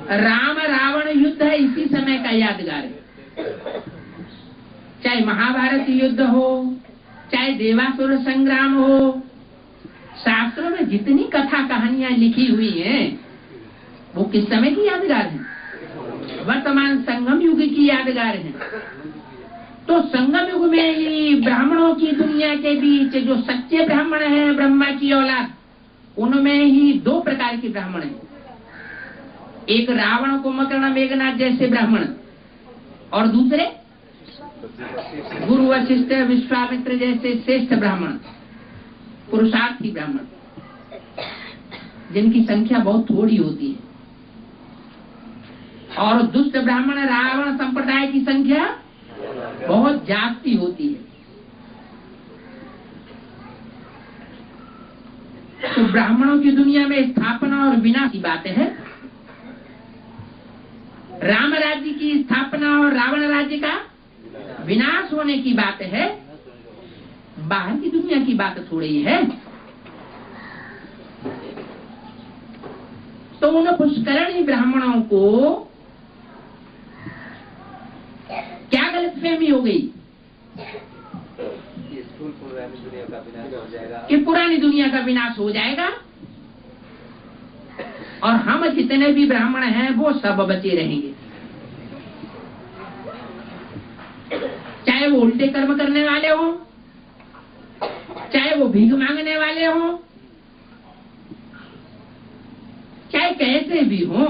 राम रावण युद्ध है, इसी समय का यादगार है। चाहे महाभारत युद्ध हो, चाहे देवासुर संग्राम हो, शास्त्रों में जितनी कथा कहानियां लिखी हुई हैं वो किस समय की यादगार है? वर्तमान संगम युग की यादगार है। तो संगम युग में ही ब्राह्मणों की दुनिया के बीच जो सच्चे ब्राह्मण हैं, ब्रह्मा की औलाद, उनमें ही दो प्रकार के ब्राह्मण हैं। एक रावण कुंभकर्ण मेघनाथ जैसे ब्राह्मण, और दूसरे गुरु वशिष्ठ विश्वामित्र जैसे श्रेष्ठ ब्राह्मण, पुरुषार्थी ब्राह्मण, जिनकी संख्या बहुत थोड़ी होती है। और दुष्ट ब्राह्मण रावण संप्रदाय की संख्या बहुत जास्ती होती है। तो ब्राह्मणों की दुनिया में स्थापना और विनाश की बात है। राम राज्य की स्थापना और रावण राज्य का विनाश होने की बात है। बाहर की दुनिया की बात थोड़ी है। तो उन पुष्करणी ब्राह्मणों को क्या गलतफहमी हो गई कि पुरानी दुनिया का विनाश हो जाएगा और हम जितने भी ब्राह्मण हैं वो सब बचे रहेंगे। चाहे वो उल्टे कर्म करने वाले हो, चाहे वो भीख मांगने वाले हो, चाहे कैसे भी हो,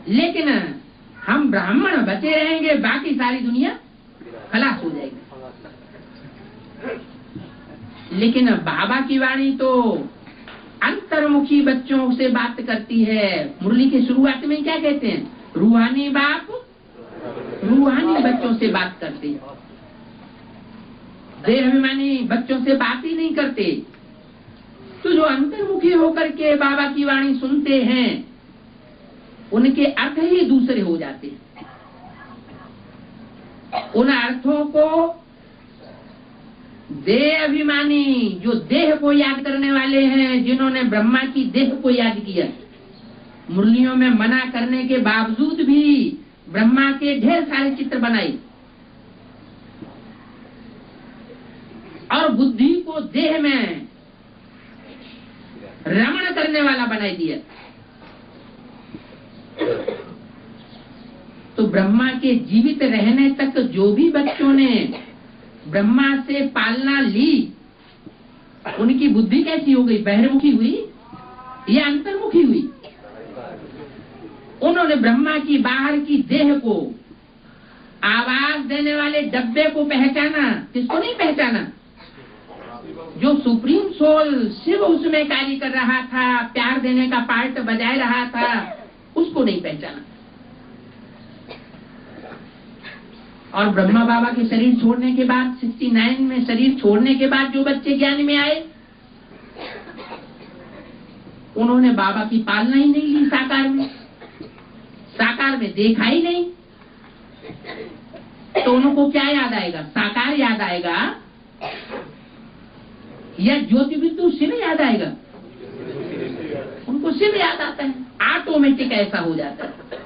लेकिन हम ब्राह्मण बचे रहेंगे, बाकी सारी दुनिया खलास हो जाएगी। लेकिन बाबा की वाणी तो अंतर्मुखी बच्चों से बात करती है। मुरली के शुरुआत में क्या कहते हैं? रूहानी बाप रूहानी बच्चों से बात करते हैं, देहाभिमानी बच्चों से बात ही नहीं करते। तो जो अंतर्मुखी होकर के बाबा की वाणी सुनते हैं उनके अर्थ ही दूसरे हो जाते हैं। उन अर्थों को देह अभिमानी, जो देह को याद करने वाले हैं, जिन्होंने ब्रह्मा की देह को याद किया, मुरलियों में मना करने के बावजूद भी ब्रह्मा के ढेर सारे चित्र बनाए और बुद्धि को देह में रमण करने वाला बनाई दिया। तो ब्रह्मा के जीवित रहने तक जो भी बच्चों ने ब्रह्मा से पालना ली, उनकी बुद्धि कैसी हो गई? बहिर्मुखी हुई या अंतर्मुखी हुई? उन्होंने ब्रह्मा की बाहर की देह को, आवाज देने वाले डब्बे को पहचाना। किसको नहीं पहचाना? जो सुप्रीम सोल शिव उसमें कार्य कर रहा था, प्यार देने का पार्ट बजाय रहा था, उसको नहीं पहचाना। और ब्रह्मा बाबा के शरीर छोड़ने के बाद 69 में शरीर छोड़ने के बाद जो बच्चे ज्ञान में आए, उन्होंने बाबा की पालना ही नहीं ली। साकार में देखा ही नहीं। तो उनको क्या याद आएगा? साकार याद आएगा या ज्योति बिंदु शिव याद आएगा? उनको शिव याद आता है, ऑटोमेटिक ऐसा हो जाता है।